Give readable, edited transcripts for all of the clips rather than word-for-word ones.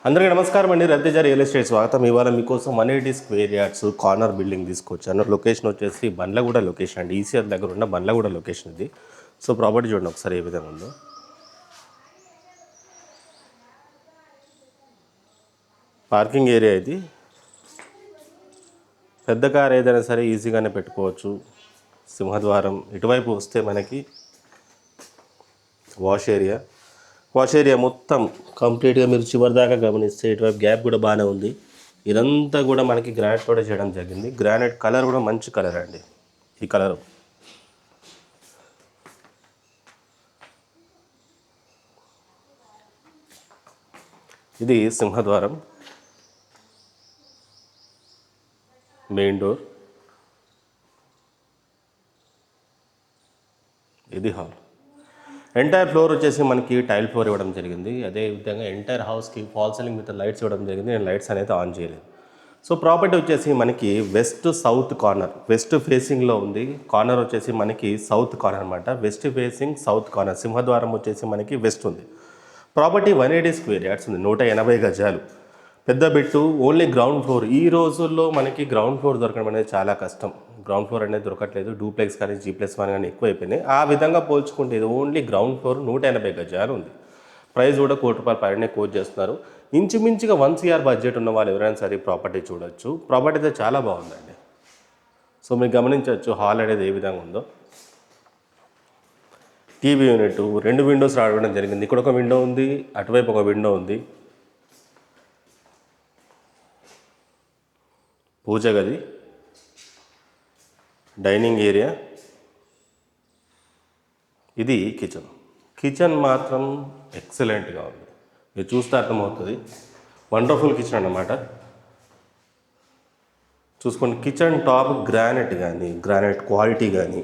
అందరికీ నమస్కారం అండి. రవితేజ రియల్ ఎస్టేట్ స్వాగతం. ఇవాళ మీకోసం 180 స్క్వేర్ యార్డ్స్ కార్నర్ బిల్డింగ్ తీసుకొచ్చాను. లొకేషన్ వచ్చేసి బండ్లగూడ లొకేషన్ అండి. ఈసీఆర్ దగ్గర ఉన్న బండ్లగూడ లొకేషన్ ఇది. సో ప్రాపర్టీ చూడండి ఒకసారి ఏ విధంగా ఉందో. పార్కింగ్ ఏరియా ఇది. పెద్ద కార్ ఏదైనా సరే ఈజీగానే పెట్టుకోవచ్చు. సింహద్వారం ఇటువైపు వస్తే మనకి వాష్ ఏరియా మొత్తం కంప్లీట్గా మీరు చివరి దాకా గమనిస్తే ఇటువైపు గ్యాప్ కూడా బాగానే ఉంది. ఇదంతా కూడా మనకి గ్రానైట్ కూడా చేయడం జరిగింది. గ్రానైట్ కలర్ కూడా మంచి కలర్ అండి. ఈ కలరు ఇది సింహద్వారం, మెయిన్ డోర్, ఇది హాల్. ఎంటైర్ ఫ్లోర్ వచ్చేసి మనకి టైల్ ఫ్లోర్ ఇవ్వడం జరిగింది. అదేవిధంగా ఎంటైర్ హౌస్కి ఫాల్ సీలింగ్ విత్ లైట్స్ ఇవ్వడం జరిగింది. నేను లైట్స్ అనేది ఆన్ చేయలేదు. సో ప్రాపర్టీ వచ్చేసి మనకి వెస్ట్ సౌత్ కార్నర్, వెస్ట్ ఫేసింగ్లో ఉంది. కార్నర్ వచ్చేసి మనకి సౌత్ కార్నర్ అనమాట. West facing south corner. సింహద్వారం వచ్చేసి మనకి వెస్ట్ ఉంది. ప్రాపర్టీ 180 స్క్వేర్ యార్డ్స్ ఉంది. 180 గజాలు. పెద్ద బిట్టు. Only ground floor. ఈ రోజుల్లో మనకి గ్రౌండ్ ఫ్లోర్ దొరకడం అనేది చాలా కష్టం. గ్రౌండ్ ఫ్లోర్ అనేది దొరకట్లేదు. డూప్లెక్స్ కానీ G+1 కానీ ఎక్కువ అయిపోయినాయి. ఆ విధంగా పోల్చుకుంటే ఇది ఓన్లీ గ్రౌండ్ ఫ్లోర్ 180 గజాలు ఉంది. ప్రైస్ కూడా ₹1 కోటి పైనే కోట్ చేస్తున్నారు. ఇంచుమించుగా 1 CR బడ్జెట్ ఉన్న వాళ్ళు ఎవరైనా సరే ప్రాపర్టీ చూడొచ్చు. ప్రాపర్టీ అయితే చాలా బాగుందండి. సో మీరు గమనించవచ్చు హాల్ అనేది ఏ విధంగా ఉందో. టీవీ యూనిట్, 2 విండోస్ రావడం జరిగింది. ఇక్కడ ఒక విండో ఉంది, అటువైపు ఒక విండో ఉంది. పూజ గది, డైనింగ్ ఏరియా, ఇది కిచెన్ మాత్రం ఎక్సలెంట్గా ఉంది. మీరు చూస్తే అర్థమవుతుంది. వండర్ఫుల్ కిచెన్ అన్నమాట. చూసుకోండి, కిచెన్ టాప్ గ్రానైట్ కానీ, గ్రానైట్ క్వాలిటీ కానీ.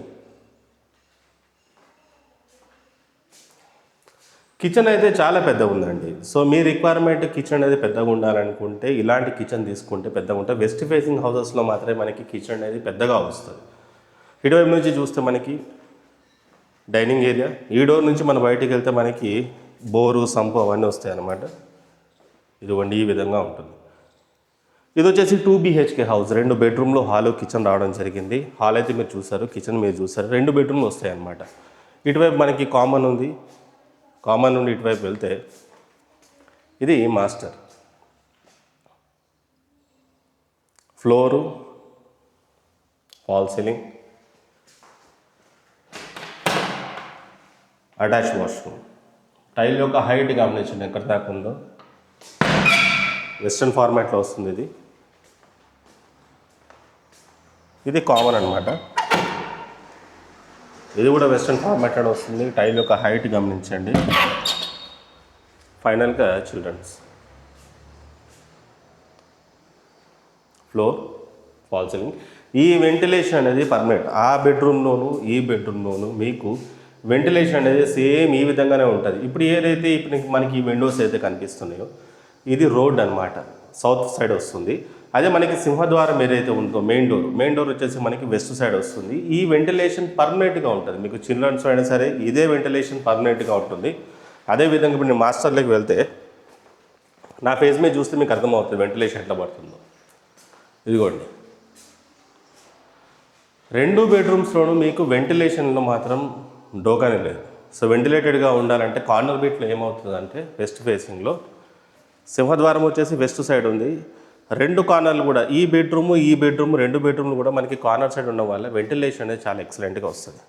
కిచెన్ అయితే చాలా పెద్దగా ఉందండి. సో మీ రిక్వైర్మెంట్ కిచెన్ అనేది పెద్దగా ఉండాలనుకుంటే ఇలాంటి కిచెన్ తీసుకుంటే పెద్దగా ఉంటుంది. వెస్ట్ ఫేసింగ్ హౌసెస్లో మాత్రమే మనకి కిచెన్ అనేది పెద్దగా వస్తుంది. ఇటువైపు నుంచి చూస్తే మనకి డైనింగ్ ఏరియా. ఈ డోర్ నుంచి మనం బయటికి వెళ్తే మనకి బోరు, సంపు అవన్నీ వస్తాయి అన్నమాట. ఇదిగోండి ఈ విధంగా ఉంటుంది. ఇది వచ్చేసి 2 BHK హౌస్. 2 బెడ్రూమ్లో హాల్, కిచెన్ రావడం జరిగింది. హాల్ అయితే మీరు చూసారు, కిచెన్ మీరు చూసారు. 2 బెడ్రూమ్లు వస్తాయి అన్నమాట. ఇటువైపు మనకి కామన్ ఉంది. కామన్ నుండి ఇటువైపు వెళ్తే ఇది master. Floor, fall ceiling, attach washroom. Tile యొక్క హైట్ గమనించండి ఎక్కడ దాకా ఉందో. వెస్ట్రన్ ఫార్మాట్లో వస్తుంది ఇది. ఇది కామన్ అనమాట. ఇది కూడా వెస్ట్రన్ ఫార్మాట్లో వస్తుంది. టైల్ యొక్క హైట్ గమనించండి. ఫైనల్గా చిల్డ్రన్స్. Floor, fall ceiling. ఈ వెంటిలేషన్ అనేది పర్మనెంట్. ఆ బెడ్రూమ్లోను ఈ బెడ్రూమ్లోను మీకు వెంటిలేషన్ అనేది సేమ్ ఈ విధంగానే ఉంటుంది. ఇప్పుడు ఏదైతే ఇప్పుడు మనకి ఈ విండోస్ అయితే కనిపిస్తున్నాయో ఇది రోడ్ అనమాట. సౌత్ సైడ్ వస్తుంది. అదే మనకి సింహద్వారం ఏదైతే ఉందో మెయిన్ డోర్ వచ్చేసి మనకి వెస్ట్ సైడ్ వస్తుంది. ఈ వెంటిలేషన్ పర్మనెంట్గా ఉంటుంది. మీకు చిల్డ్రన్స్ అయినా సరే ఇదే వెంటిలేషన్ పర్మనెంట్గా ఉంటుంది. అదేవిధంగా ఇప్పుడు నేను మాస్టర్లోకి వెళ్తే నా ఫేస్ మీద చూస్తే మీకు అర్థమవుతుంది వెంటిలేషన్ ఎట్లా పడుతుందో. ఇదిగోండి 2 బెడ్రూమ్స్లోనూ మీకు వెంటిలేషన్లో మాత్రం డోకానే లేదు. సో వెంటిలేటెడ్గా ఉండాలంటే కార్నర్ బిట్లో ఏమవుతుందంటే వెస్ట్ ఫేసింగ్లో సింహద్వారం వచ్చేసి వెస్ట్ సైడ్ ఉంది. 2 కార్నర్లు కూడా ఈ బెడ్రూమ్ 2 బెడ్రూమ్లు కూడా మనకి కార్నర్ సైడ్ ఉండడం వల్ల వెంటిలేషన్ అనేది చాలా ఎక్సలెంట్గా వస్తుంది.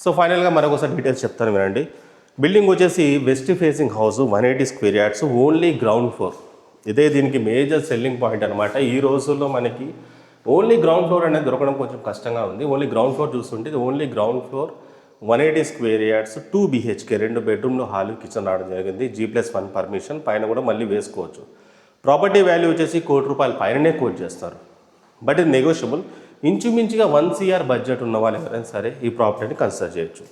సో ఫైనల్గా మరొకసారి డీటెయిల్స్ చెప్తాను వినండి. బిల్డింగ్ వచ్చేసి west facing house, 180 square yards, only ground floor. ఇదే దీనికి మేజర్ సెల్లింగ్ పాయింట్ అనమాట. ఈ రోజుల్లో మనకి ఓన్లీ గ్రౌండ్ ఫ్లోర్ అనేది దొరకడం కొంచెం కష్టంగా ఉంది. ఓన్లీ గ్రౌండ్ ఫ్లోర్ చూస్తుంటే ఇది only ground floor, 180 square yards, 2 BHK, 2 బెడ్రూమ్లు, హాల్, కిచెన్ రావడం జరిగింది. G+1 permission. పైన కూడా మళ్ళీ వేసుకోవచ్చు. ప్రాపర్టీ వాల్యూ వచ్చేసి ₹1 కోటి పైననే కోట్ చేస్తారు. బట్ ఇది నెగోషియబుల్. ఇంచుమించుగా 1 CR బడ్జెట్ ఉన్న వాళ్ళు ఎవరైనా సరే ఈ ప్రాపర్టీని కన్సిడర్ చేయొచ్చు.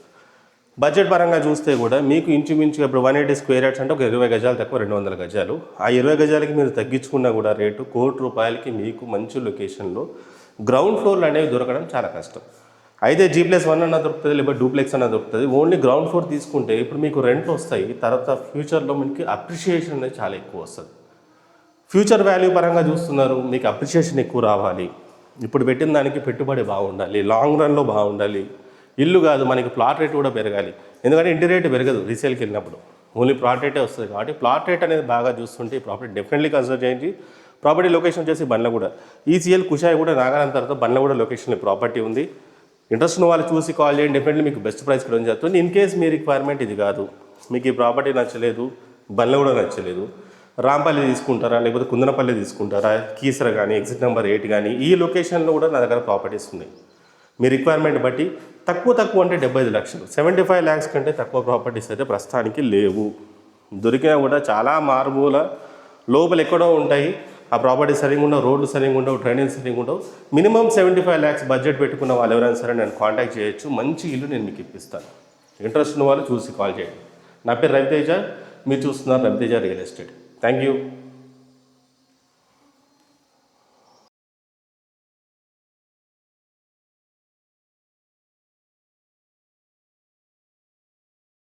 బడ్జెట్ పరంగా చూస్తే కూడా మీకు ఇంచుమించుగా ఇప్పుడు 180 స్క్వేర్ యార్డ్స్ అంటే ఒక 20 గజాలు తక్కువ 200 గజాలు. ఆ 20 గజాలకి మీరు తగ్గించుకున్నా కూడా రేటు ₹1 కోటి మీకు మంచి లొకేషన్లో గ్రౌండ్ ఫ్లోర్లు అనేవి దొరకడం చాలా కష్టం. అయితే G+1 అన్న దొరుకుతుంది, లేదా డూప్లెక్స్ అన్న దొరుకుతుంది. ఓన్లీ గ్రౌండ్ ఫ్లోర్ తీసుకుంటే ఇప్పుడు మీకు రెంట్లు వస్తాయి. తర్వాత ఫ్యూచర్లో మనకి అప్రిషియేషన్ అనేది చాలా ఎక్కువ వస్తుంది. ఫ్యూచర్ వాల్యూ పరంగా చూస్తున్నారు, మీకు అప్రిషియేషన్ ఎక్కువ రావాలి, ఇప్పుడు పెట్టిన దానికి పెట్టుబడి బాగుండాలి, లాంగ్ రన్లో బాగుండాలి, ఇల్లు కాదు మనకి ప్లాట్ రేట్ కూడా పెరగాలి. ఎందుకంటే ఇంటి రేటు పెరగదు రీసేల్కి వెళ్ళినప్పుడు, ఓన్లీ ప్లాట్ రేటే వస్తుంది. కాబట్టి ప్లాట్ రేట్ అనేది బాగా చూస్తుంటే ఈ ప్రాపర్టీ డెఫినెట్లీ కన్సిడర్ చేయండి. ప్రాపర్టీ లొకేషన్ వచ్చేసి బండ్లగూడ, ఈసీఎల్ కుషాయి కూడా నాగారం తర్వాత బండ్లగూడ లొకేషన్లో ప్రాపర్టీ ఉంది. ఇంట్రెస్ట్ ఉన్న వాళ్ళు చూసి కాల్ చేయండి, డెఫినెట్లీ మీకు బెస్ట్ ప్రైస్ కూడా జరుగుతుంది. ఇన్ కేస్ మీ రిక్వైర్మెంట్ ఇది కాదు, మీకు ఈ ప్రాపర్టీ నచ్చలేదు, బండ్లగూడ నచ్చలేదు, రాంపల్లి తీసుకుంటారా లేకపోతే కుందనపల్లి తీసుకుంటారా, కీసర కానీ ఎగ్జిట్ నెంబర్ 8 కానీ ఈ లొకేషన్లో కూడా నా దగ్గర ప్రాపర్టీస్ ఉన్నాయి. మీ రిక్వైర్మెంట్ బట్టి తక్కువ అంటే 75 లక్షలు, 75 lakhs కంటే తక్కువ ప్రాపర్టీస్ అయితే ప్రస్తుతానికి లేవు. దొరికినా కూడా చాలా మారుమూల లోపల ఎక్కడో ఉంటాయి. ఆ ప్రాపర్టీ సరిగ్గా ఉండవు, రోడ్లు సరిగ్గా ఉండవు, డ్రైనేజ్ సరిగ్గా ఉండవు. మినిమం 75 lakhs బడ్జెట్ పెట్టుకున్న వాళ్ళు ఎవరైనా సరే నేను కాంటాక్ట్ చేయొచ్చు. మంచి ఇల్లు నేను మీకు ఇప్పిస్తాను. ఇంట్రెస్ట్ ఉన్న వాళ్ళు చూసి కాల్ చేయండి. నా పేరు రవితేజ, మీరు చూస్తున్నారు Raviteja real estate. Thank you.